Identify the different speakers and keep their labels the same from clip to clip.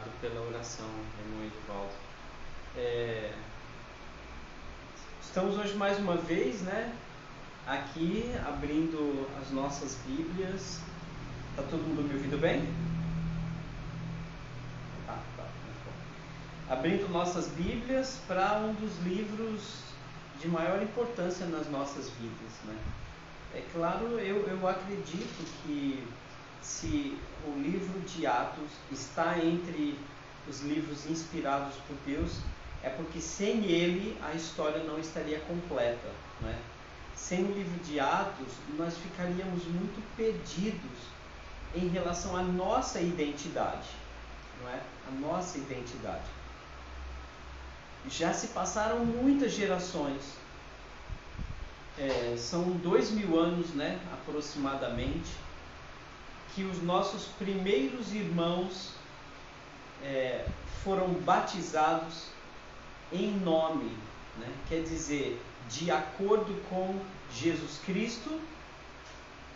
Speaker 1: Obrigado pela oração, irmão Edivaldo. Estamos hoje mais uma vez, né, aqui abrindo as nossas Bíblias. Tá todo mundo me ouvindo bem? Tá, muito bom. Abrindo nossas Bíblias para um dos livros de maior importância nas nossas vidas, né? É claro, eu acredito que se o livro de Atos está entre os livros inspirados por Deus, é porque sem ele a história não estaria completa, né? Sem o livro de Atos, nós ficaríamos muito perdidos em relação à nossa identidade, não é? A nossa identidade. Já se passaram muitas gerações, são 2000 anos, né, aproximadamente, que os nossos primeiros irmãos foram batizados em nome, né? Quer dizer, de acordo com Jesus Cristo,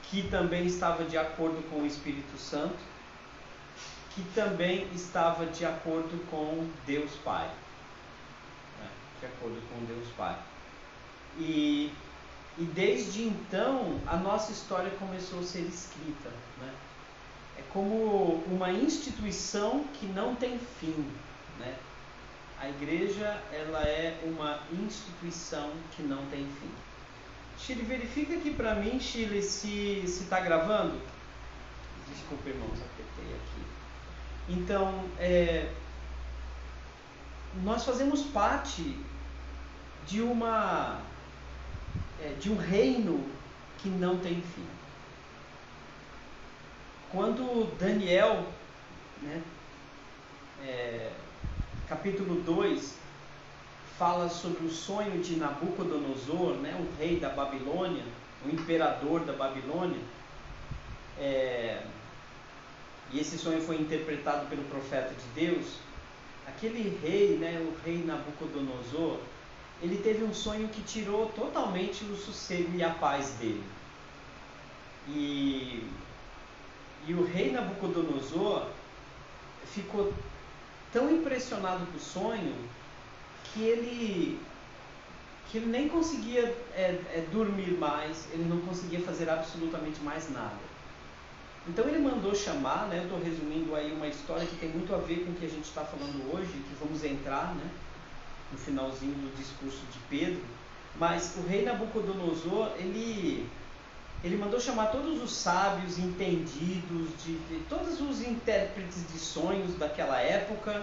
Speaker 1: que também estava de acordo com o Espírito Santo, que também estava de acordo com Deus Pai, né? De acordo com Deus Pai. E desde então a nossa história começou a ser escrita, né? É como uma instituição que não tem fim, né? A igreja, ela é uma instituição que não tem fim. Chile, verifica aqui para mim, Chile, se está gravando. Desculpa, irmãos, apertei aqui. Então, nós fazemos parte de um reino que não tem fim. Quando Daniel, né, capítulo 2, fala sobre o sonho de Nabucodonosor, né, o rei da Babilônia, o imperador da Babilônia, e esse sonho foi interpretado pelo profeta de Deus. Aquele rei, né, o rei Nabucodonosor, ele teve um sonho que tirou totalmente o sossego e a paz dele. E o rei Nabucodonosor ficou tão impressionado com o sonho que ele nem conseguia dormir mais, ele não conseguia fazer absolutamente mais nada. Então ele mandou chamar, né, eu estou resumindo aí uma história que tem muito a ver com o que a gente está falando hoje, que vamos entrar, né, no finalzinho do discurso de Pedro. Mas o rei Nabucodonosor, ele mandou chamar todos os sábios, entendidos, de todos os intérpretes de sonhos daquela época,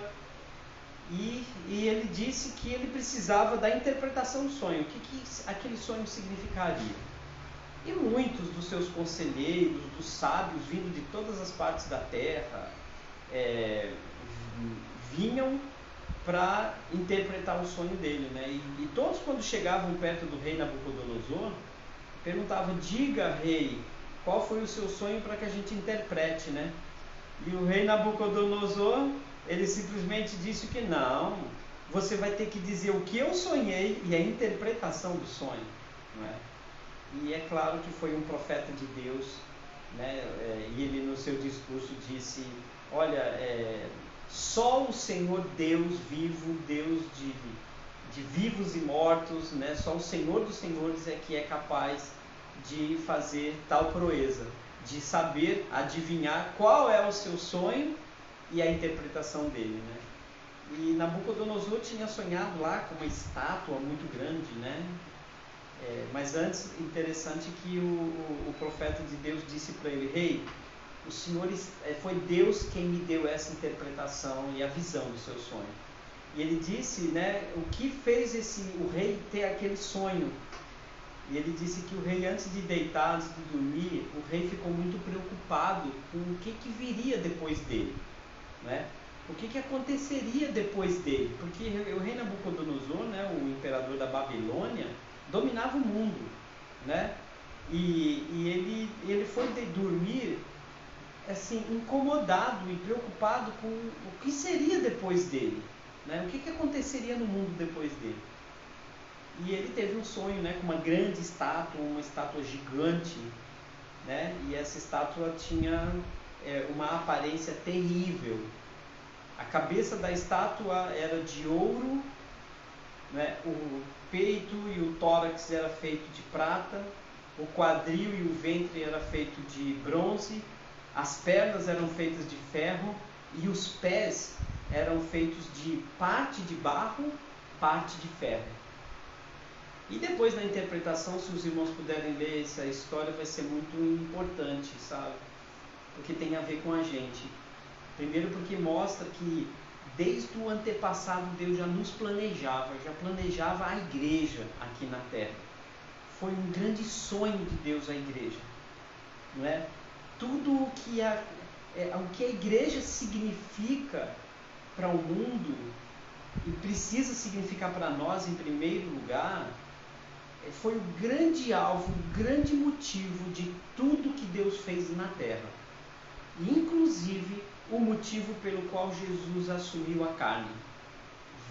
Speaker 1: e ele disse que ele precisava da interpretação do sonho, o que aquele sonho significaria. E muitos dos seus conselheiros, dos sábios, vindo de todas as partes da terra, vinham para interpretar o sonho dele, né? E todos, quando chegavam perto do rei Nabucodonosor, perguntavam: diga, rei, qual foi o seu sonho para que a gente interprete, né? E o rei Nabucodonosor, ele simplesmente disse que não, você vai ter que dizer o que eu sonhei e a interpretação do sonho, não é? E é claro que foi um profeta de Deus, né? E ele, no seu discurso, disse: olha, só o Senhor Deus vivo, Deus de vivos e mortos, né? Só o Senhor dos senhores é que é capaz de fazer tal proeza, de saber adivinhar qual é o seu sonho e a interpretação dele, né? E Nabucodonosor tinha sonhado lá com uma estátua muito grande, né? Mas antes, interessante que o profeta de Deus disse para ele: rei, o Senhor, foi Deus quem me deu essa interpretação e a visão do seu sonho. E ele disse, né, o que fez o rei ter aquele sonho. E ele disse que o rei, antes de deitar, antes de dormir, o rei ficou muito preocupado com o que viria depois dele, né? O que aconteceria depois dele? Porque o rei Nabucodonosor, né, o imperador da Babilônia, dominava o mundo, né? E ele foi dormir assim, incomodado e preocupado com o que seria depois dele, né? O que aconteceria no mundo depois dele. E ele teve um sonho, né, com uma grande estátua, uma estátua gigante, né? E essa estátua tinha uma aparência terrível. A cabeça da estátua era de ouro, né? O peito e o tórax era feito de prata, o quadril e o ventre era feito de bronze, as pernas eram feitas de ferro e os pés eram feitos de parte de barro, parte de ferro. E depois na interpretação, se os irmãos puderem ler essa história, vai ser muito importante, sabe? Porque tem a ver com a gente. Primeiro porque mostra que desde o antepassado Deus já nos planejava, já planejava a igreja aqui na terra. Foi um grande sonho de Deus a igreja, não é? Tudo o que a igreja significa para o mundo e precisa significar para nós em primeiro lugar, foi o grande alvo, o grande motivo de tudo que Deus fez na terra. Inclusive o motivo pelo qual Jesus assumiu a carne.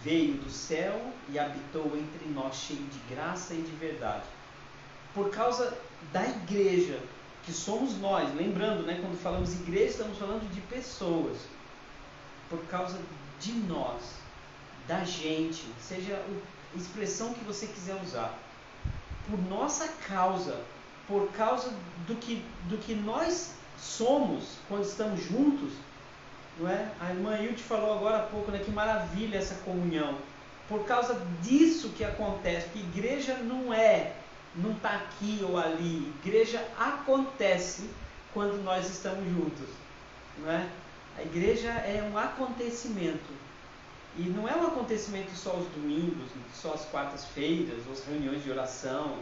Speaker 1: Veio do céu e habitou entre nós, cheio de graça e de verdade. Por causa da igreja, que somos nós, lembrando, né, quando falamos igreja, estamos falando de pessoas. Por causa de nós, da gente, seja a expressão que você quiser usar, por nossa causa, por causa do que nós somos quando estamos juntos, não é? A irmã Hilde falou agora há pouco, né, que maravilha essa comunhão. Por causa disso que acontece, que igreja não está aqui ou ali, igreja acontece quando nós estamos juntos, não é? A igreja é um acontecimento, e não é um acontecimento só aos domingos, só às quartas-feiras, ou as reuniões de oração.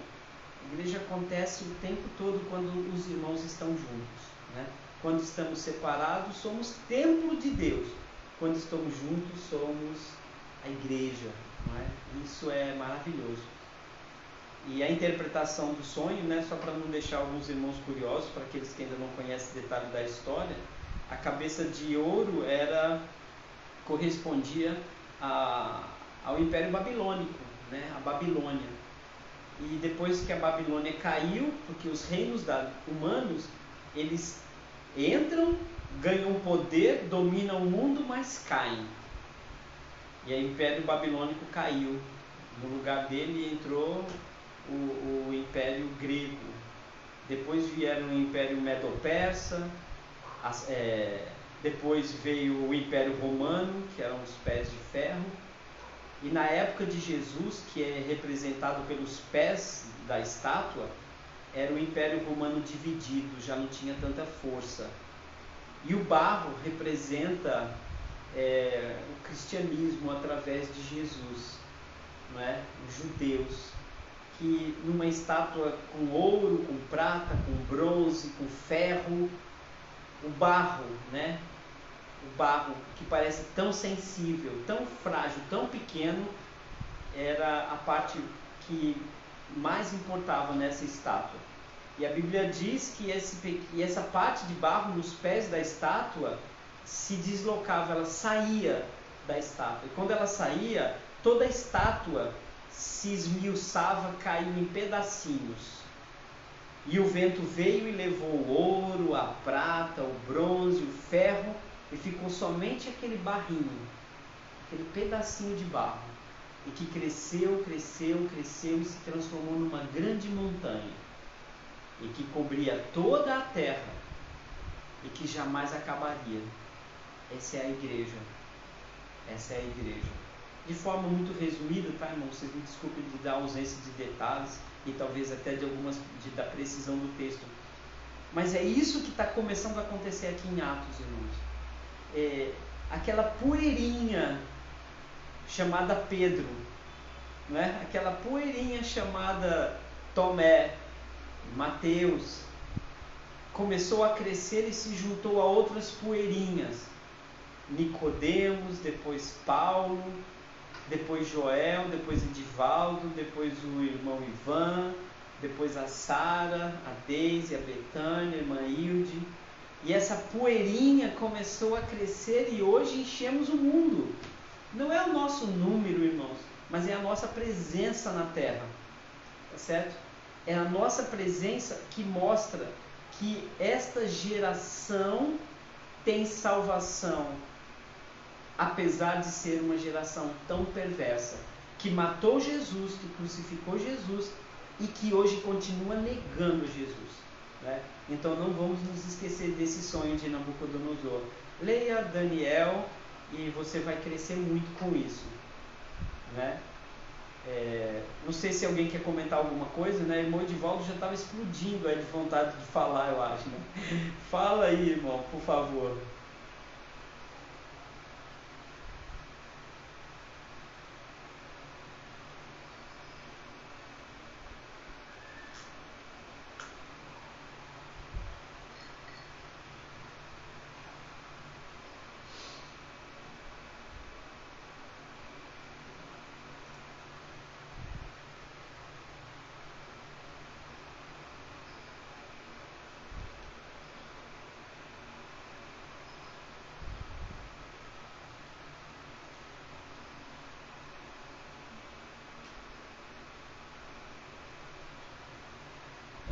Speaker 1: A igreja acontece o tempo todo quando os irmãos estão juntos, né? Quando estamos separados, somos templo de Deus. Quando estamos juntos, somos a igreja, não é? Isso é maravilhoso. E a interpretação do sonho, né, só para não deixar alguns irmãos curiosos, para aqueles que ainda não conhecem o detalhe da história, a cabeça de ouro correspondia ao Império Babilônico, né, a Babilônia. E depois que a Babilônia caiu, porque os reinos humanos, eles entram, ganham poder, dominam o mundo, mas caem. E o Império Babilônico caiu. No lugar dele entrou o Império Grego. Depois vieram o Império Medo-Persa, depois veio o Império Romano, que eram os pés de ferro. E na época de Jesus, que é representado pelos pés da estátua, era o Império Romano dividido, já não tinha tanta força. E o barro representa o cristianismo através de Jesus, não é? Os judeus, que numa estátua com ouro, com prata, com bronze, com ferro, o barro, né? O barro que parece tão sensível, tão frágil, tão pequeno, era a parte que mais importava nessa estátua. E a Bíblia diz que essa parte de barro nos pés da estátua se deslocava, ela saía da estátua. E quando ela saía, toda a estátua se esmiuçava, caiu em pedacinhos. E o vento veio e levou o ouro, a prata, o bronze, o ferro, e ficou somente aquele barrinho, aquele pedacinho de barro, e que cresceu, cresceu, cresceu e se transformou numa grande montanha, e que cobria toda a terra, e que jamais acabaria. Essa é a igreja. Essa é a igreja. De forma muito resumida, tá, irmão? Vocês me desculpem de dar ausência de detalhes e talvez até da precisão do texto. Mas é isso que está começando a acontecer aqui em Atos, irmãos. Aquela poeirinha chamada Pedro, não é? Aquela poeirinha chamada Tomé, Mateus, começou a crescer e se juntou a outras poeirinhas. Nicodemos, depois Paulo, depois Joel, depois Edivaldo, depois o irmão Ivan, depois a Sara, a Deise, a Betânia, a irmã Hilde. E essa poeirinha começou a crescer e hoje enchemos o mundo. Não é o nosso número, irmãos, mas é a nossa presença na terra. Tá certo? É a nossa presença que mostra que esta geração tem salvação apesar de ser uma geração tão perversa, que matou Jesus, que crucificou Jesus e que hoje continua negando Jesus, né? Então não vamos nos esquecer desse sonho de Nabucodonosor. Leia Daniel e você vai crescer muito com isso, né? Não sei se alguém quer comentar alguma coisa, né? Irmão Edivaldo já estava explodindo aí de vontade de falar, eu acho, né? Fala aí, irmão, por favor.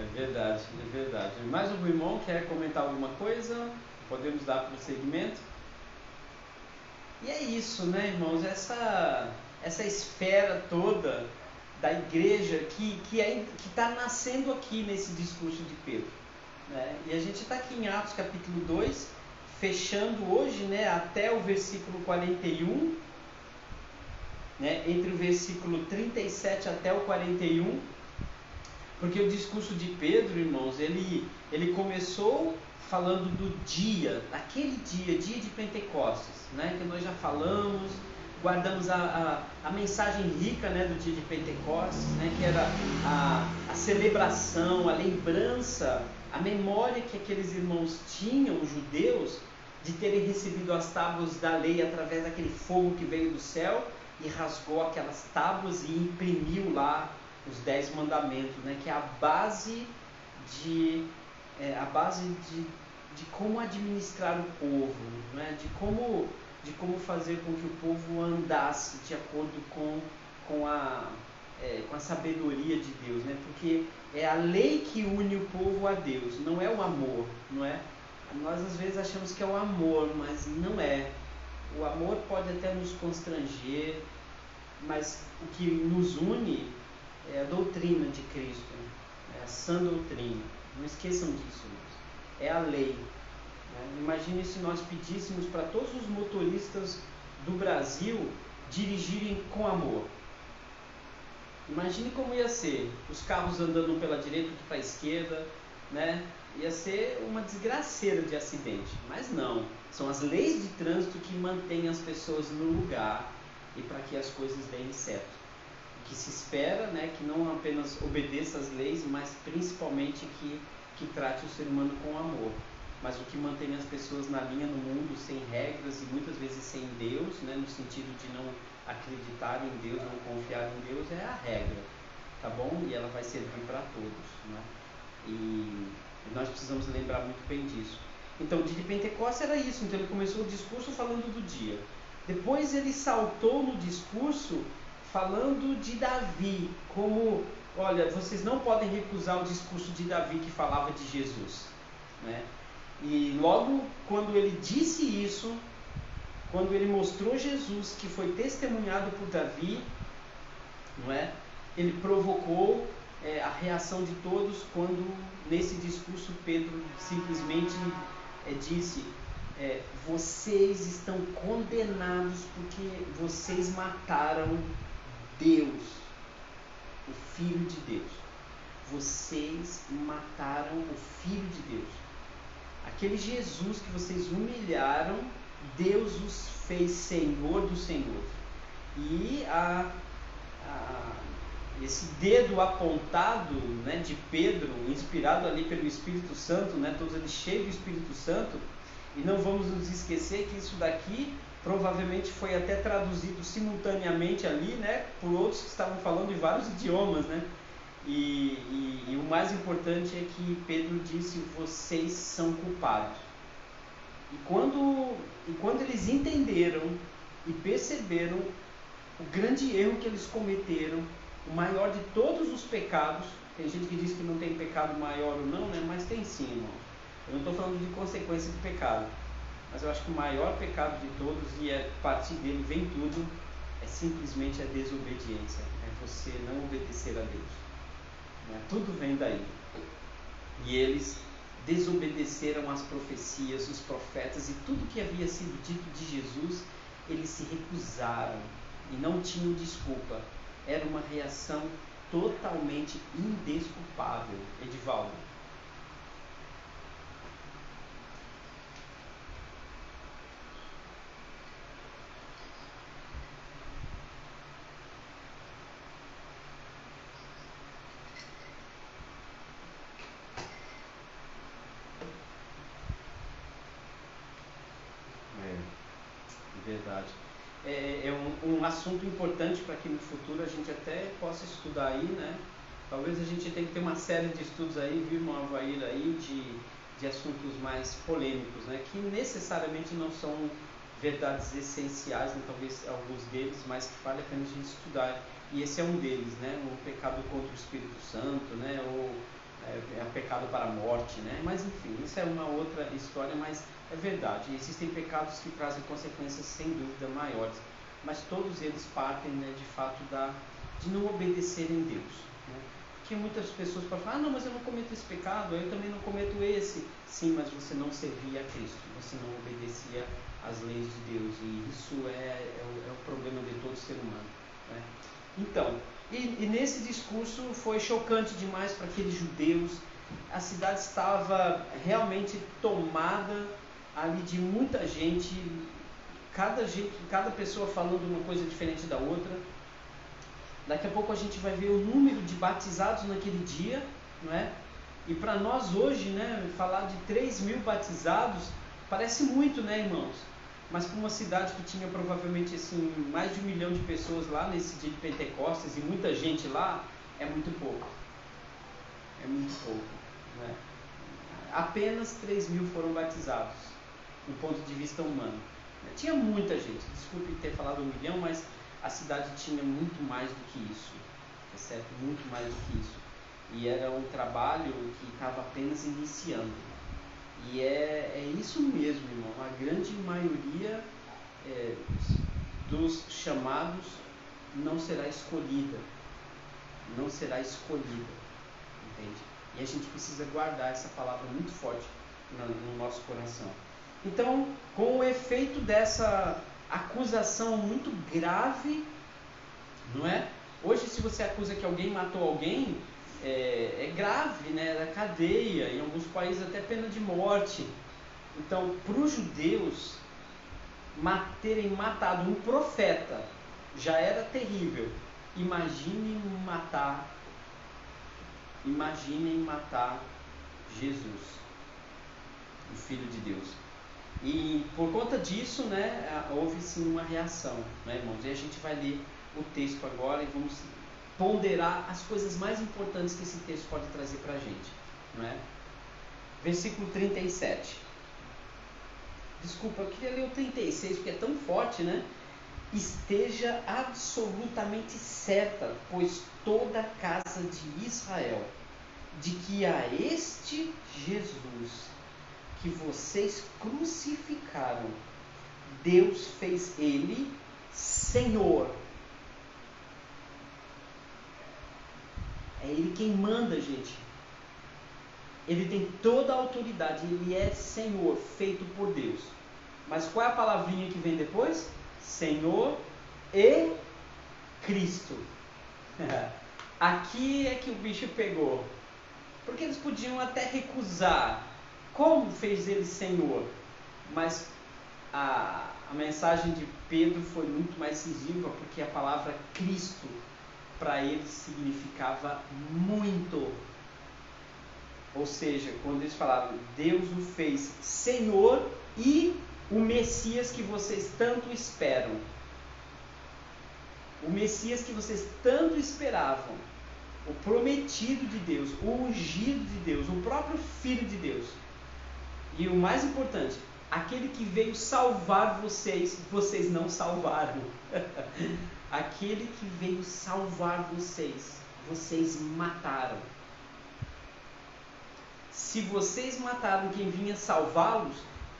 Speaker 1: É verdade, é verdade. Mais algum irmão quer comentar alguma coisa? Podemos dar prosseguimento? E é isso, né, irmãos? Essa esfera toda da igreja que está nascendo aqui nesse discurso de Pedro, né? E a gente está aqui em Atos capítulo 2, fechando hoje, né, até o versículo 41, né, entre o versículo 37 até o 41, porque o discurso de Pedro, irmãos, ele começou falando do dia, aquele dia de Pentecostes, né, que nós já falamos, guardamos a mensagem rica, né, do dia de Pentecostes, né, que era a celebração, a lembrança, a memória que aqueles irmãos tinham, os judeus, de terem recebido as tábuas da lei através daquele fogo que veio do céu e rasgou aquelas tábuas e imprimiu lá os 10 mandamentos, né, que é a base de como administrar o povo, né, de como fazer com que o povo andasse de acordo com a sabedoria de Deus, né, porque é a lei que une o povo a Deus, não é o amor, não é? Nós às vezes achamos que é o amor, mas não é. O amor pode até nos constranger, mas o que nos une é a doutrina de Cristo, é a sã doutrina. Não esqueçam disso, irmãos. É a lei. Né? Imagine se nós pedíssemos para todos os motoristas do Brasil dirigirem com amor. Imagine como ia ser os carros andando um pela direita, outro para a esquerda, né? Ia ser uma desgraceira de acidente. Mas não, são as leis de trânsito que mantêm as pessoas no lugar e para que as coisas deem certo. O que se espera, né, que não apenas obedeça às leis, mas principalmente que trate o ser humano com amor. Mas o que mantém as pessoas na linha no mundo sem regras e muitas vezes sem Deus, né, no sentido de não acreditar em Deus, não confiar em Deus, é a regra, tá bom? E ela vai servir para todos, né? E nós precisamos lembrar muito bem disso. Então, o dia de Pentecostes era isso. Então, ele começou o discurso falando do dia. Depois, ele saltou no discurso falando de Davi, como, olha, vocês não podem recusar o discurso de Davi que falava de Jesus, né? E logo quando ele disse isso, quando ele mostrou Jesus, que foi testemunhado por Davi, não é? Ele provocou a reação de todos quando nesse discurso Pedro simplesmente disse: vocês estão condenados porque vocês mataram Deus, o Filho de Deus. Vocês mataram o Filho de Deus. Aquele Jesus que vocês humilharam, Deus os fez Senhor do Senhor. E esse dedo apontado, né, de Pedro, inspirado ali pelo Espírito Santo, né, todos eles cheios do Espírito Santo, e não vamos nos esquecer que isso daqui provavelmente foi até traduzido simultaneamente ali, né, por outros que estavam falando em vários idiomas, né? E o mais importante é que Pedro disse: vocês são culpados. E quando eles entenderam e perceberam o grande erro que eles cometeram, o maior de todos os pecados, tem gente que diz que não tem pecado maior ou não, né? Mas tem sim, irmão. Eu não estou falando de consequência do pecado. Mas eu acho que o maior pecado de todos, e a partir dele vem tudo, é simplesmente a desobediência. É você não obedecer a Deus. Né? Tudo vem daí. E eles desobedeceram às profecias, os profetas e tudo que havia sido dito de Jesus, eles se recusaram e não tinham desculpa. Era uma reação totalmente indesculpável. Edivaldo. Verdade. É um assunto importante para que no futuro a gente até possa estudar aí, né? Talvez a gente tenha que ter uma série de estudos aí, viu, irmão Avair, aí, de assuntos mais polêmicos, né? Que necessariamente não são verdades essenciais, né? Talvez alguns deles, mas que vale a pena a gente estudar. E esse é um deles, né? O pecado contra o Espírito Santo, né? Ou é pecado para a morte, né? Mas enfim, isso é uma outra história, mas é verdade. Existem pecados que trazem consequências sem dúvida maiores, mas todos eles partem, né, de fato de não obedecerem Deus, né? Porque muitas pessoas podem falar, não, mas eu não cometo esse pecado, eu também não cometo esse. Sim, mas você não servia a Cristo, você não obedecia às leis de Deus, e isso é o problema de todo ser humano, né? Então, e nesse discurso foi chocante demais para aqueles judeus. A cidade estava realmente tomada ali de muita gente, cada pessoa falando uma coisa diferente da outra. Daqui a pouco a gente vai ver o número de batizados naquele dia, não é? E para nós hoje, né, falar de 3.000 batizados parece muito, né, irmãos? Mas para uma cidade que tinha provavelmente assim, mais de 1 milhão de pessoas lá nesse dia de Pentecostes e muita gente lá, é muito pouco. É muito pouco, né? Apenas 3.000 foram batizados, do ponto de vista humano. Tinha muita gente, desculpe ter falado 1 milhão, mas a cidade tinha muito mais do que isso, certo? Muito mais do que isso. E era um trabalho que estava apenas iniciando. E é isso mesmo, irmão. A grande maioria dos chamados não será escolhida. Não será escolhida. Entende? E a gente precisa guardar essa palavra muito forte no nosso coração. Então, com o efeito dessa acusação muito grave, não é? Hoje, se você acusa que alguém matou alguém, é grave, né? É cadeia, em alguns países até pena de morte. Então, para os judeus terem matado um profeta já era terrível. Imaginem matar Jesus, o Filho de Deus. E por conta disso, né, houve sim uma reação, né, irmãos? E a gente vai ler o texto agora e vamos ponderar as coisas mais importantes que esse texto pode trazer para a gente, não é? Versículo 37. Desculpa, eu queria ler o 36 porque é tão forte, né? Esteja absolutamente certa, pois toda a casa de Israel, de que a este Jesus que vocês crucificaram, Deus fez ele Senhor. É ele quem manda, gente. Ele tem toda a autoridade, ele é Senhor, feito por Deus. Mas qual é a palavrinha que vem depois? Senhor e Cristo. Aqui é que o bicho pegou. Porque eles podiam até recusar. Como fez ele Senhor? Mas a mensagem de Pedro foi muito mais incisiva, porque a palavra Cristo para eles significava muito. Ou seja, quando eles falavam, Deus o fez Senhor e o Messias que vocês tanto esperam. O Messias que vocês tanto esperavam. O prometido de Deus, o ungido de Deus, o próprio Filho de Deus. E o mais importante, aquele que veio salvar vocês, vocês não salvaram. Aquele que veio salvar vocês, vocês mataram. Se vocês mataram quem vinha salvá-los,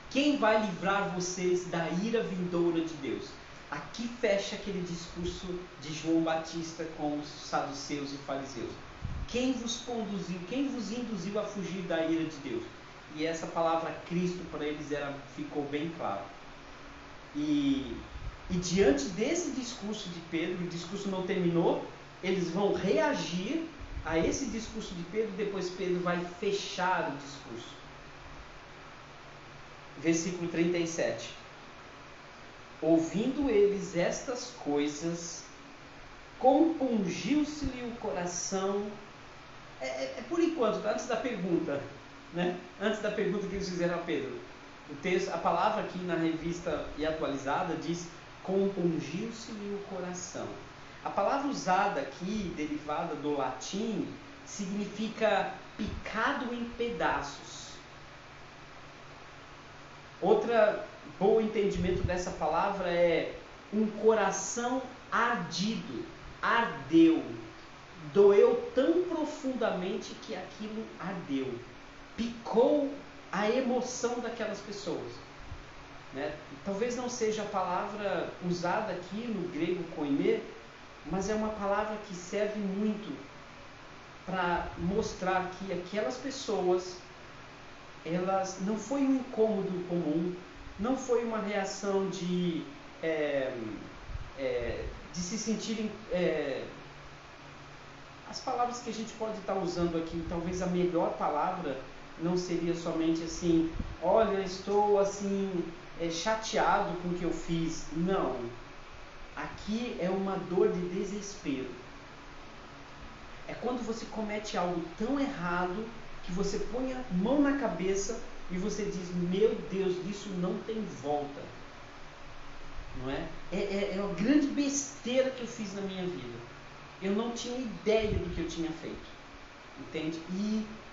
Speaker 1: Quem vai livrar vocês da ira vindoura de Deus? Aqui fecha aquele discurso de João Batista com os saduceus e fariseus. Quem vos conduziu, quem vos induziu a fugir da ira de Deus? E essa palavra Cristo para eles ficou bem claro. E diante desse discurso de Pedro, o discurso não terminou, eles vão reagir a esse discurso de Pedro, depois Pedro vai fechar o discurso. Versículo 37. Ouvindo eles estas coisas, compungiu-se-lhe o coração. Por enquanto, antes da pergunta, né? Antes da pergunta que eles fizeram a Pedro. O texto, a palavra aqui na revista e atualizada diz: compungiu-se-lhe o coração. A palavra usada aqui, derivada do latim, significa picado em pedaços. Outro bom entendimento dessa palavra é um coração ardido, ardeu, doeu tão profundamente que aquilo ardeu, picou a emoção daquelas pessoas, né? Talvez não seja a palavra usada aqui no grego koine, mas é uma palavra que serve muito para mostrar que aquelas pessoas, elas não foi um incômodo comum, não foi uma reação de se sentirem, as palavras que a gente pode estar usando aqui, talvez a melhor palavra não seria somente assim, olha, estou assim chateado com o que eu fiz. Não, aqui é uma dor de desespero. É quando você comete algo tão errado que você põe a mão na cabeça e você diz: meu Deus, isso não tem volta. Não é? É uma grande besteira que eu fiz na minha vida. Eu não tinha ideia do que eu tinha feito. Entende?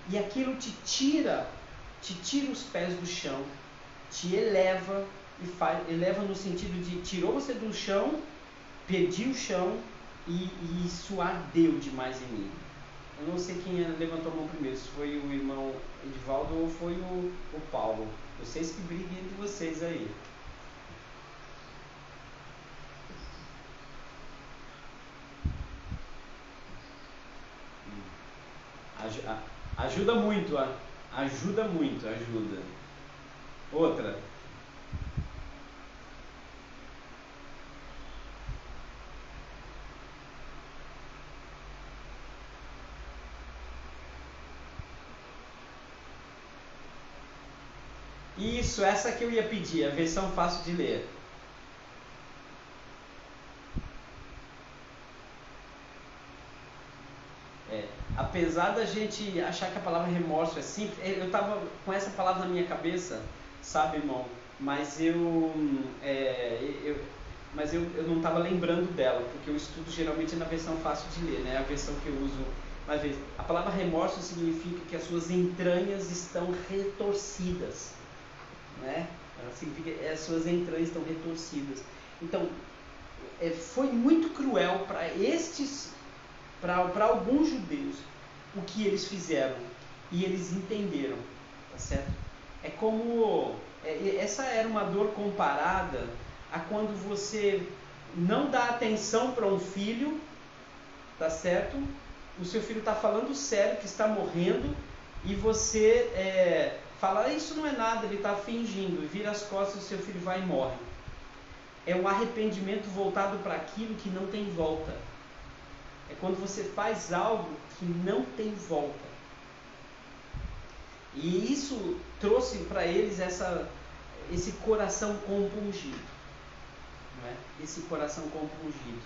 Speaker 1: E aquilo te tira os pés do chão, te eleva, eleva no sentido de tirou você do chão, perdi o chão e isso ardeu demais em mim. Eu não sei quem levantou a mão primeiro, se foi o irmão Edivaldo ou foi o Paulo. Vocês que briguem entre vocês aí. Ajuda muito. Outra. Isso, essa que eu ia pedir, a versão fácil de ler. Apesar da gente achar que a palavra remorso é simples, eu estava com essa palavra na minha cabeça, sabe, irmão? Mas eu não estava lembrando dela, porque eu estudo geralmente na versão fácil de ler, né? A versão que eu uso mais vezes. A palavra remorso significa que as suas entranhas estão retorcidas, né? Significa que as suas entranhas estão retorcidas. Então, foi muito cruel para alguns judeus o que eles fizeram, e eles entenderam, tá certo? É como essa era uma dor comparada a quando você não dá atenção para um filho, tá certo? O seu filho está falando sério, que está morrendo, e você fala: isso não é nada, ele está fingindo, e vira as costas, o seu filho vai e morre. É um arrependimento voltado para aquilo que não tem volta. É quando você faz algo que não tem volta. E isso trouxe para eles esse coração compungido. Não é? Esse coração compungido.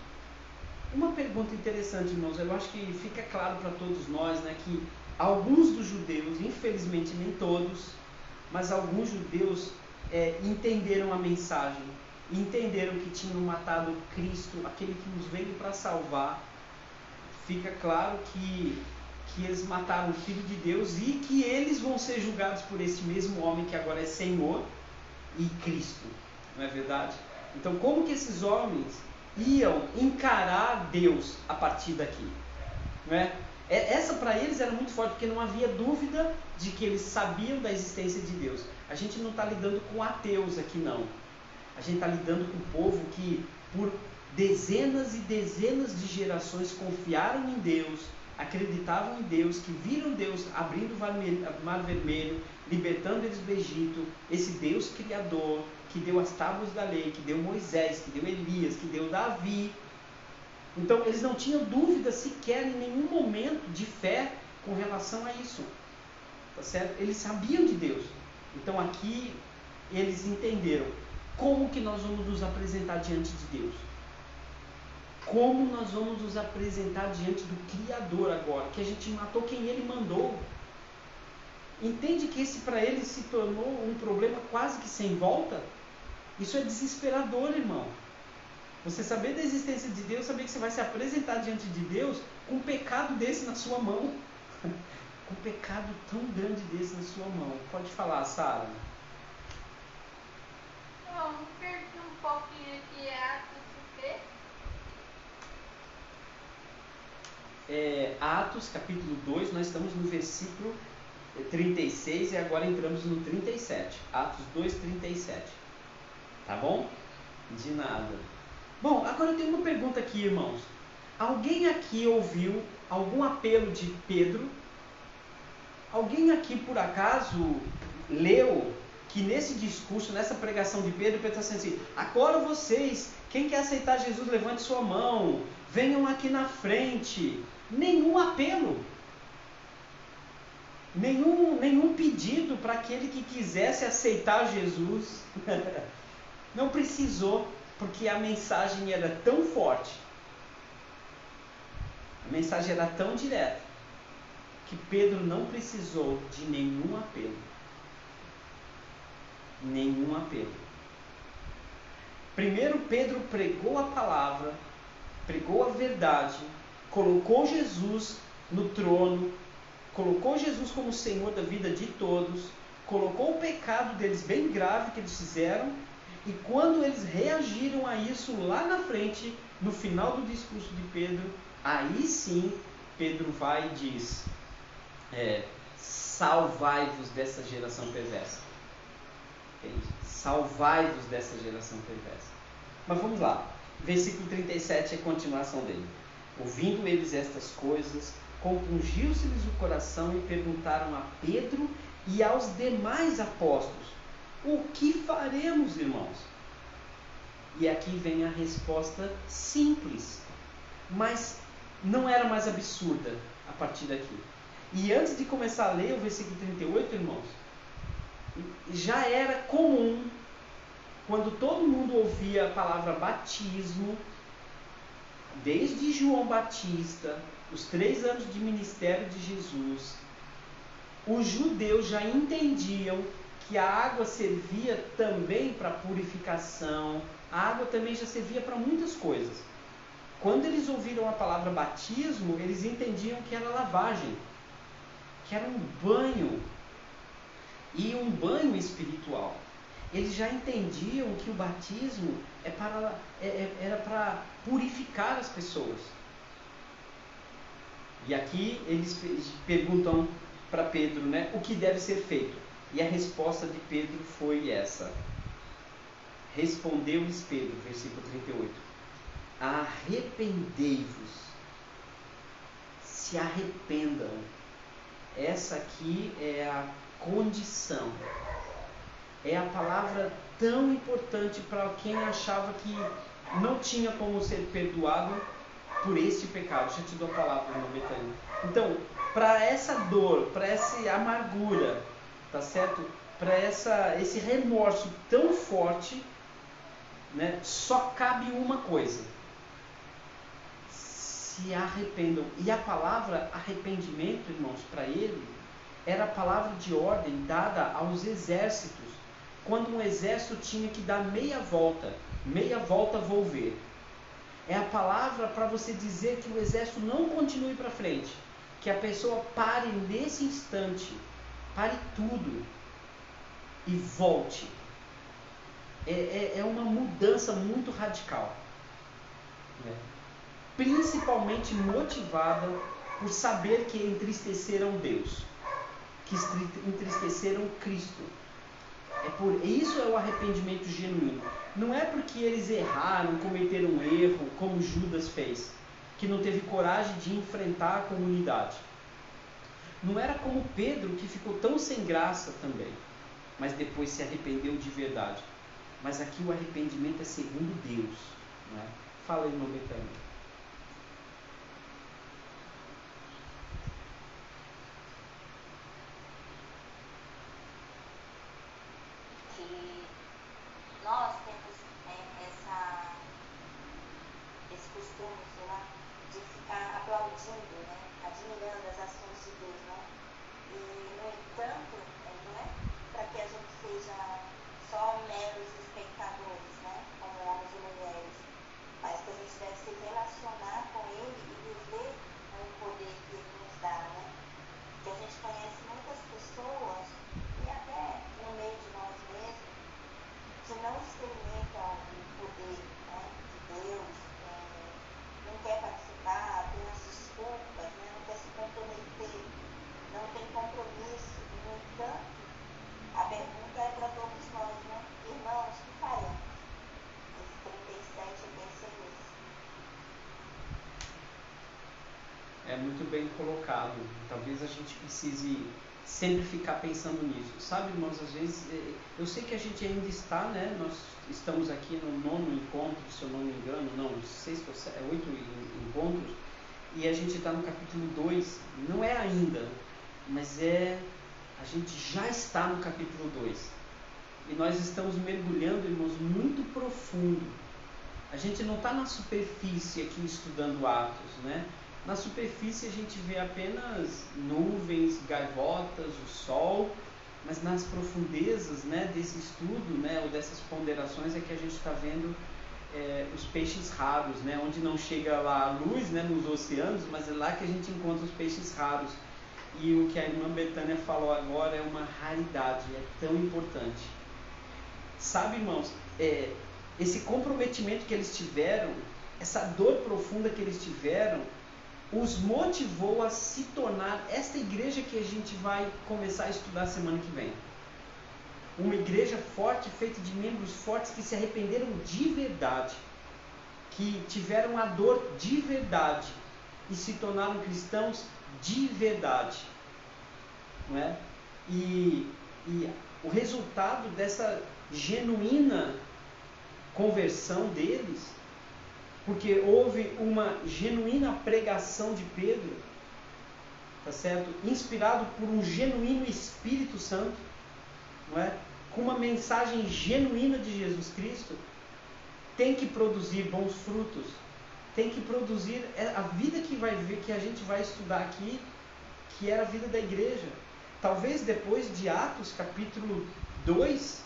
Speaker 1: Uma pergunta interessante, irmãos, eu acho que fica claro para todos nós, né, que alguns dos judeus, infelizmente nem todos, mas alguns judeus entenderam a mensagem, entenderam que tinham matado Cristo, aquele que nos veio para salvar. Fica claro que eles mataram o Filho de Deus e que eles vão ser julgados por esse mesmo homem que agora é Senhor e Cristo, não é verdade? Então, como que esses homens iam encarar Deus a partir daqui? Não é? Essa para eles era muito forte, porque não havia dúvida de que eles sabiam da existência de Deus. A gente não está lidando com ateus aqui, não. A gente está lidando com um povo que, por dezenas e dezenas de gerações, confiaram em Deus, acreditavam em Deus, que viram Deus abrindo o Mar Vermelho, libertando eles do Egito, esse Deus criador, que deu as tábuas da lei, que deu Moisés, que deu Elias, que deu Davi. Então eles não tinham dúvida sequer em nenhum momento de fé com relação a isso. Tá certo? Eles sabiam de Deus. Então aqui eles entenderam como que nós vamos nos apresentar diante de Deus. Como nós vamos nos apresentar diante do Criador agora, que a gente matou quem Ele mandou. Entende que esse para eles se tornou um problema quase que sem volta? Isso é desesperador, irmão. Você saber da existência de Deus, saber que você vai se apresentar diante de Deus com um pecado desse na sua mão. Com um pecado tão grande desse na sua mão. Pode falar, Sara.
Speaker 2: Bom, perdi um pouquinho aqui, Atos o quê?
Speaker 1: Atos capítulo 2, nós estamos no versículo 36 e agora entramos no 37. Atos 2, 37. Tá bom? De nada. Bom, agora eu tenho uma pergunta aqui, irmãos. Alguém aqui ouviu algum apelo de Pedro? Alguém aqui, por acaso, leu que nesse discurso, nessa pregação de Pedro, Pedro está assim, agora vocês, quem quer aceitar Jesus, levante sua mão, venham aqui na frente. Nenhum apelo. Nenhum pedido para aquele que quisesse aceitar Jesus. Não precisou, porque a mensagem era tão forte, a mensagem era tão direta, que Pedro não precisou de nenhum apelo. Nenhum apelo. Primeiro Pedro pregou a palavra, pregou a verdade, colocou Jesus no trono, colocou Jesus como Senhor da vida de todos, colocou o pecado deles bem grave que eles fizeram, e quando eles reagiram a isso lá na frente, no final do discurso de Pedro, aí sim Pedro vai e diz, salvai-vos dessa geração perversa. Entende? Salvai-vos dessa geração perversa. Mas vamos lá, versículo 37 é a continuação dele. Ouvindo eles estas coisas, compungiu-se-lhes o coração e perguntaram a Pedro e aos demais apóstolos, o que faremos, irmãos? E aqui vem a resposta simples, mas não era mais absurda a partir daqui. E antes de começar a ler o versículo 38, irmãos, já era comum, quando todo mundo ouvia a palavra batismo, desde João Batista, os 3 anos de ministério de Jesus, os judeus já entendiam que a água servia também para purificação, a água também já servia para muitas coisas. Quando eles ouviram a palavra batismo, eles entendiam que era lavagem, que era um banho, e um banho espiritual. Eles já entendiam que o batismo era para purificar as pessoas. E aqui eles perguntam para Pedro, né, o que deve ser feito. E a resposta de Pedro foi essa. Respondeu-lhes Pedro, versículo 38. Arrependei-vos. Se arrependam. Essa aqui é a condição. É a palavra tão importante para quem achava que não tinha como ser perdoado por este pecado. Deixa eu te dar a palavra, meu Betânia. Então, para essa dor, para essa amargura, tá certo? Para esse remorso tão forte, né, só cabe uma coisa: se arrependam. E a palavra arrependimento, irmãos, para ele era a palavra de ordem dada aos exércitos, quando um exército tinha que dar meia volta volver. É a palavra para você dizer que o exército não continue para frente, que a pessoa pare nesse instante, pare tudo e volte. É uma mudança muito radical, né? Principalmente motivada por saber que entristeceram Deus, que entristeceram Cristo. Isso é o arrependimento genuíno. Não é porque eles erraram, cometeram um erro, como Judas fez, que não teve coragem de enfrentar a comunidade. Não era como Pedro, que ficou tão sem graça também, mas depois se arrependeu de verdade. Mas aqui o arrependimento é segundo Deus. Não é? Fala aí, irmão Betânia.
Speaker 3: Que nós temos esse costume, sei lá, de ficar aplaudindo, né? Admirando as ações de Deus, né? E, no entanto, não é para que a gente seja só meros espectadores, né? Como homens e mulheres, mas que a gente deve se relacionar com Ele e viver o poder que Ele nos dá, né? Que a gente conhece muitas pessoas, e até no meio de nós mesmos, que não experimentam o poder, né, de Deus, não quer participar, tem as desculpas, né, não quer se comprometer, não tem compromisso. No entanto, a pergunta é para todos nós, né? Irmãos, o que faremos? Esse 37 eu pensei nisso.
Speaker 1: É muito bem colocado. Talvez a gente precise sempre ficar pensando nisso. Sabe, irmãos, às vezes, eu sei que a gente ainda está, né? Nós estamos aqui no 9º encontro, se eu não me engano, não, 6º ou 7, 8 encontros, e a gente está no capítulo 2, não é ainda, mas a gente já está no capítulo 2. E nós estamos mergulhando, irmãos, muito profundo. A gente não está na superfície aqui estudando Atos, né? Na superfície a gente vê apenas nuvens, gaivotas, o sol, mas nas profundezas, né, desse estudo, né, ou dessas ponderações é que a gente está vendo os peixes raros, né, onde não chega lá a luz, né, nos oceanos, mas é lá que a gente encontra os peixes raros. E o que a irmã Betânia falou agora é uma raridade, é tão importante. Sabe, irmãos, esse comprometimento que eles tiveram, essa dor profunda que eles tiveram, os motivou a se tornar esta igreja que a gente vai começar a estudar semana que vem. Uma igreja forte, feita de membros fortes que se arrependeram de verdade, que tiveram a dor de verdade e se tornaram cristãos de verdade. Não é? E o resultado dessa genuína conversão deles, porque houve uma genuína pregação de Pedro, tá certo? Inspirado por um genuíno Espírito Santo, não é? Com uma mensagem genuína de Jesus Cristo, tem que produzir bons frutos, tem que produzir a vida que a gente vai estudar aqui, que era a vida da igreja. Talvez depois de Atos capítulo 2,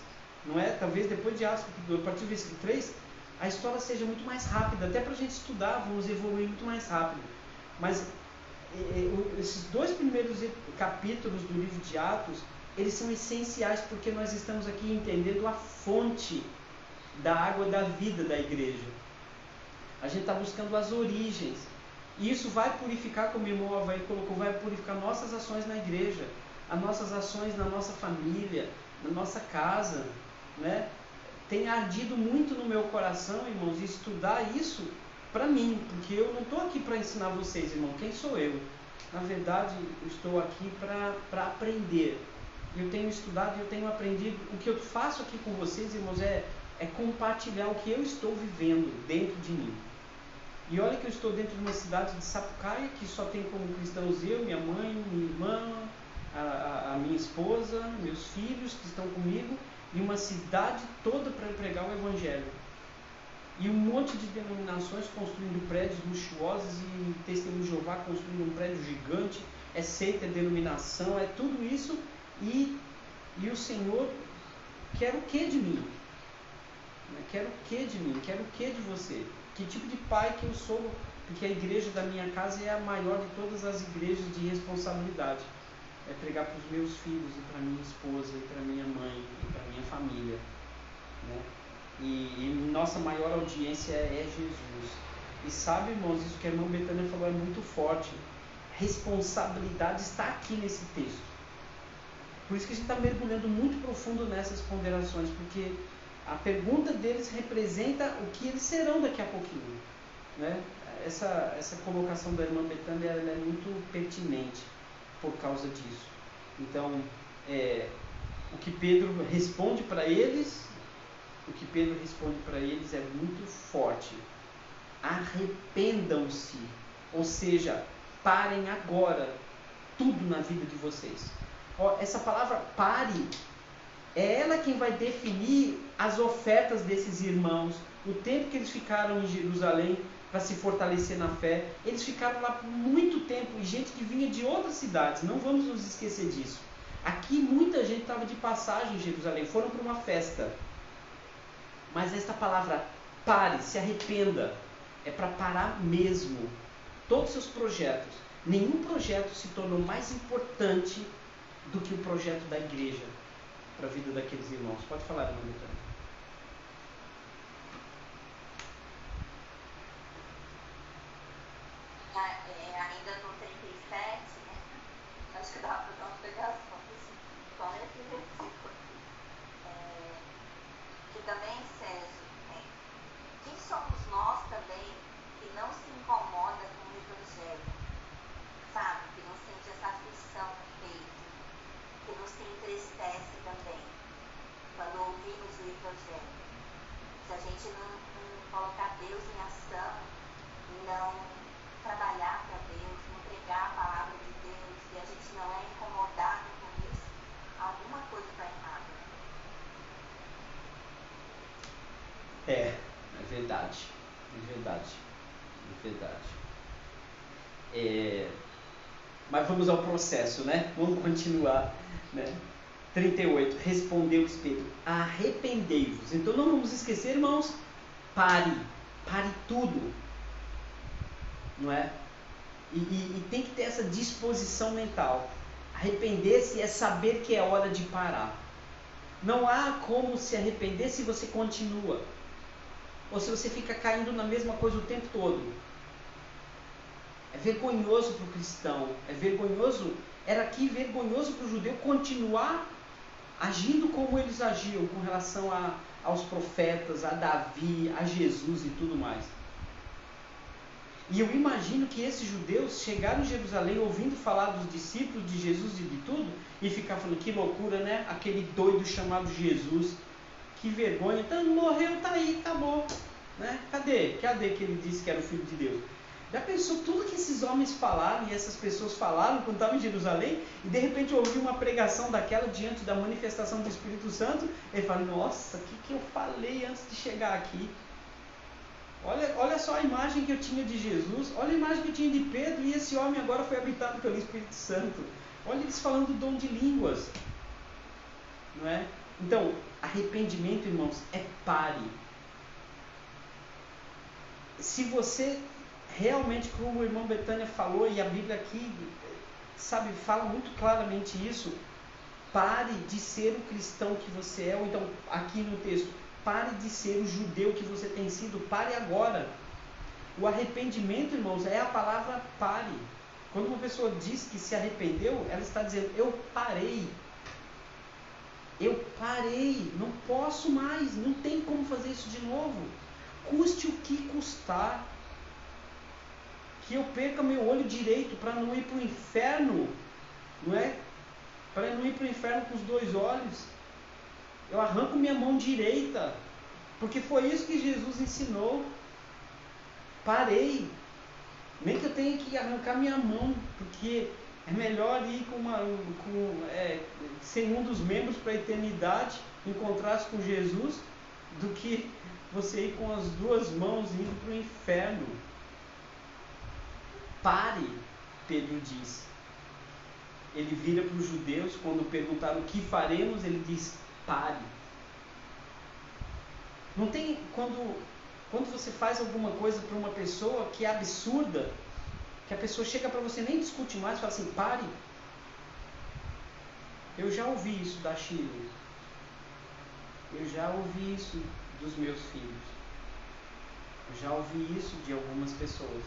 Speaker 1: não é? Talvez depois de Atos capítulo 2, a partir do versículo 3, a história seja muito mais rápida, até para a gente estudar, vamos evoluir muito mais rápido. Mas esses 2 primeiros capítulos do livro de Atos, eles são essenciais porque nós estamos aqui entendendo a fonte da água da vida da igreja. A gente está buscando as origens. E isso vai purificar, como o irmão Avaí colocou, vai purificar nossas ações na igreja, as nossas ações na nossa família, na nossa casa, né? Tem ardido muito no meu coração, irmãos, estudar isso para mim, porque eu não estou aqui para ensinar vocês, irmão. Quem sou eu? Na verdade, eu estou aqui para aprender. Eu tenho estudado e eu tenho aprendido. O que eu faço aqui com vocês, irmãos, é compartilhar o que eu estou vivendo dentro de mim. E olha que eu estou dentro de uma cidade de Sapucaia, que só tem como cristãos eu, minha mãe, minha irmã, a minha esposa, meus filhos que estão comigo, e uma cidade toda para pregar o Evangelho. E um monte de denominações construindo prédios luxuosos, e Testemunho de Jeová construindo um prédio gigante, é seita, é denominação, é tudo isso, e o Senhor quer o que de mim? Quer o que de mim? Quer o que de você? Que tipo de pai que eu sou? Porque a igreja da minha casa é a maior de todas as igrejas de responsabilidade. É pregar para os meus filhos, e para minha esposa, e para minha mãe, e para minha família, né? E nossa maior audiência é Jesus. E sabe, irmãos, isso que a irmã Betânia falou é muito forte. responsabilidade está aqui nesse texto. Por isso que a gente está mergulhando muito profundo nessas ponderações, porque a pergunta deles representa o que eles serão daqui a pouquinho, né? Essa colocação da irmã Betânia, ela é muito pertinente por causa disso. Então, o que Pedro responde para eles é muito forte. Arrependam-se, ou seja, parem agora tudo na vida de vocês. Essa palavra pare, é ela quem vai definir as ofertas desses irmãos, o tempo que eles ficaram em Jerusalém para se fortalecer na fé. Eles ficaram lá por muito tempo, e gente que vinha de outras cidades, não vamos nos esquecer disso. Aqui muita gente estava de passagem em Jerusalém, foram para uma festa. Mas esta palavra pare, se arrependa, é para parar mesmo. Todos os seus projetos. Nenhum projeto se tornou mais importante do que o projeto da igreja para a vida daqueles irmãos. Pode falar, irmã Betânia.
Speaker 3: Ainda no 37, né? Acho que dava para dar uma pegação só nesse versículo aqui. Que também, Sérgio, quem somos nós também que não se incomoda com o evangelho, sabe? Que não sente essa aflição no peito, que não se entristece também quando ouvimos o evangelho. Se a gente não colocar Deus em ação, não trabalhar para Deus, não pregar a palavra de Deus, e a gente não é incomodado com isso, alguma coisa está errada.
Speaker 1: É verdade. Mas vamos ao processo, né? Vamos continuar, né? 38, respondeu-lhes Pedro, arrependei-vos. Então não vamos esquecer, irmãos, pare tudo, não é? E tem que ter essa disposição mental. Arrepender-se é saber que é hora de parar. Não há como se arrepender se você continua, ou se você fica caindo na mesma coisa o tempo todo. É vergonhoso para o cristão, era aqui vergonhoso para o judeu continuar agindo como eles agiam com relação aos profetas, a Davi, a Jesus e tudo mais. E eu imagino que esses judeus chegaram em Jerusalém ouvindo falar dos discípulos de Jesus e de tudo, e ficar falando, que loucura, né? Aquele doido chamado Jesus, que vergonha, então morreu, tá aí, acabou, né? Cadê que ele disse que era o Filho de Deus? Já pensou tudo que esses homens falaram e essas pessoas falaram quando estavam em Jerusalém, e de repente ouviu uma pregação daquela diante da manifestação do Espírito Santo, e ele fala, nossa, o que eu falei antes de chegar aqui? Olha só a imagem que eu tinha de Jesus, olha a imagem que eu tinha de Pedro, e esse homem agora foi habitado pelo Espírito Santo. Olha eles falando do dom de línguas, não é? Então, arrependimento, irmãos, é pare. Se você realmente, como o irmão Betânia falou, e a Bíblia aqui, sabe, fala muito claramente isso, pare de ser o cristão que você é, ou então, aqui no texto, pare de ser o judeu que você tem sido, pare agora. O arrependimento, irmãos, é a palavra pare. Quando uma pessoa diz que se arrependeu, ela está dizendo, eu parei, não posso mais, não tem como fazer isso de novo, custe o que custar, que eu perca meu olho direito para não ir para o inferno, não é? Para não ir para o inferno com os dois olhos, eu arranco minha mão direita, porque foi isso que Jesus ensinou. Parei, nem que eu tenha que arrancar minha mão, porque é melhor ir sem um dos membros para a eternidade, encontrar-se com Jesus, do que você ir com as duas mãos indo para o inferno. Pare, Pedro diz. Ele vira para os judeus, quando perguntaram o que faremos, ele diz, pare. Não tem, quando você faz alguma coisa para uma pessoa que é absurda, que a pessoa chega para você, nem discute mais, fala assim, pare. Eu já ouvi isso da Shirley. Eu já ouvi isso dos meus filhos. Eu já ouvi isso de algumas pessoas.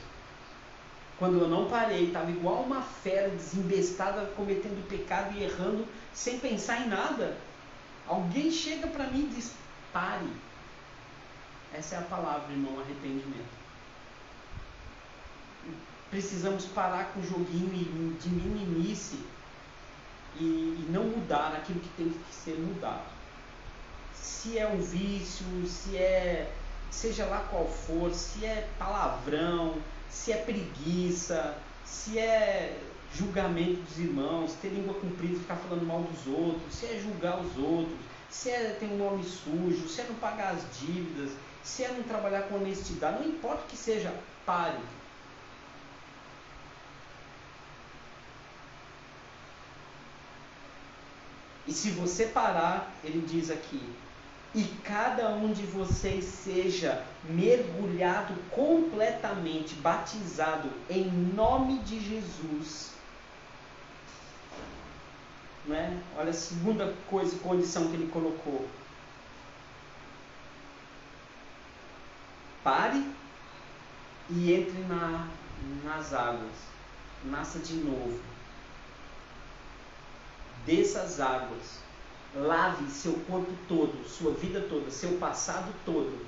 Speaker 1: quando eu não parei, estava igual uma fera desembestada, cometendo pecado e errando, sem pensar em nada, alguém chega para mim e diz: pare. Essa é a palavra, irmão, arrependimento. Precisamos parar com o joguinho de meninice e não mudar aquilo que tem que ser mudado. Se é um vício, seja lá qual for, se é palavrão, se é preguiça, se é julgamento dos irmãos, ter língua comprida, ficar falando mal dos outros, se é julgar os outros, se é ter um nome sujo, se é não pagar as dívidas, se é não trabalhar com honestidade, não importa o que seja, pare. E se você parar, ele diz aqui: e cada um de vocês seja mergulhado completamente, batizado em nome de Jesus. Não é? Olha a segunda condição que ele colocou. Pare e entre nas águas. Nasça de novo. Desça as águas. Lave seu corpo todo, sua vida toda, seu passado todo.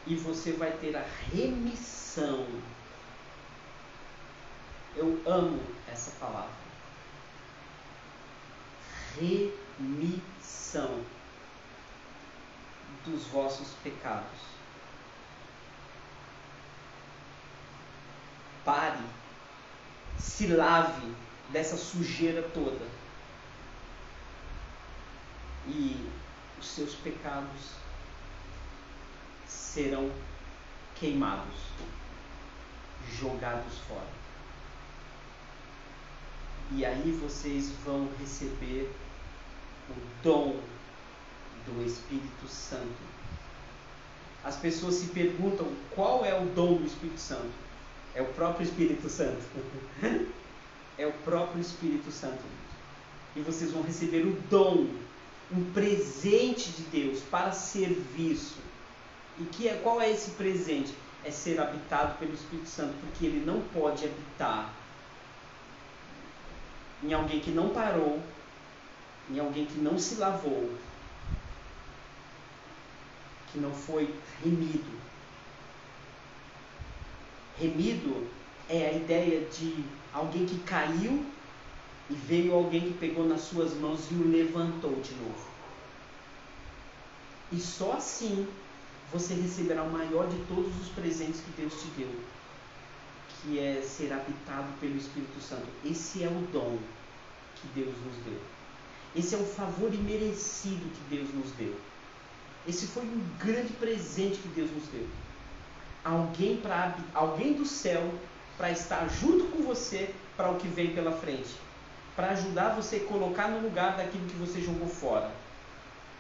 Speaker 1: E você vai ter a remissão. Eu amo essa palavra. Remissão dos vossos pecados. Pare, se lave dessa sujeira toda e os seus pecados serão queimados, jogados fora. E aí vocês vão receber o dom do Espírito Santo. As pessoas se perguntam qual é o dom do Espírito Santo. É o próprio Espírito Santo. É o próprio Espírito Santo. E vocês vão receber o dom, um presente de Deus para serviço. E qual é esse presente? É ser habitado pelo Espírito Santo, porque ele não pode habitar em alguém que não parou, em alguém que não se lavou, que não foi remido. Remido é a ideia de alguém que caiu e veio alguém que pegou nas suas mãos e o levantou de novo. E só assim você receberá o maior de todos os presentes que Deus te deu, que é ser habitado pelo Espírito Santo. Esse é o dom que Deus nos deu. Esse é o favor imerecido que Deus nos deu. Esse foi um grande presente que Deus nos deu. Alguém do céu para estar junto com você para o que vem pela frente, para ajudar você a colocar no lugar daquilo que você jogou fora.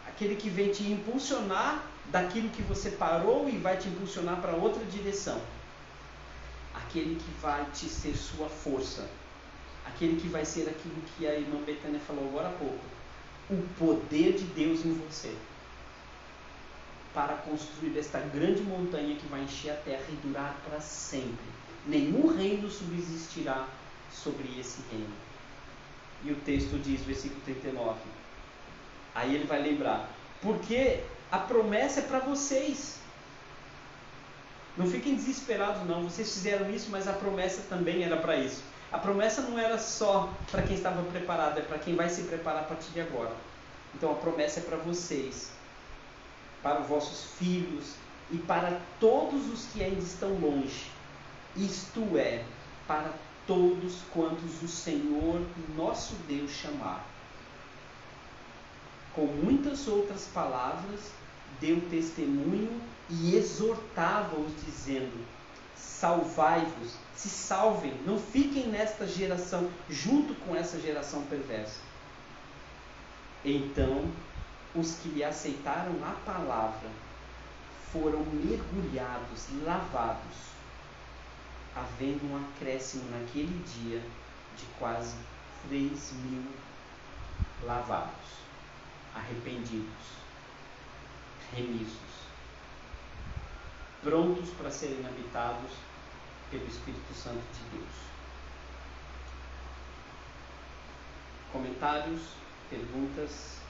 Speaker 1: Aquele que vem te impulsionar daquilo que você parou e vai te impulsionar para outra direção. Aquele que vai te ser sua força. Aquele que vai ser aquilo que a irmã Betânia falou agora há pouco. O poder de Deus em você. Para construir esta grande montanha que vai encher a terra e durar para sempre. Nenhum reino subsistirá sobre esse reino. E o texto diz, versículo 39. Aí ele vai lembrar. Porque a promessa é para vocês. Não fiquem desesperados não. Vocês fizeram isso, mas a promessa também era para isso. A promessa não era só para quem estava preparado, é para quem vai se preparar a partir de agora. Então a promessa é para vocês, para os vossos filhos e para todos os que ainda estão longe. Isto é, para todos quantos o Senhor, nosso Deus, chamar. Com muitas outras palavras, deu testemunho e exortava-os, dizendo: salvai-vos, se salvem, não fiquem nesta geração, junto com essa geração perversa. Então, os que lhe aceitaram a palavra foram mergulhados, lavados, havendo um acréscimo naquele dia de quase 3.000 lavados, arrependidos, remissos, prontos para serem habitados pelo Espírito Santo de Deus. Comentários, perguntas?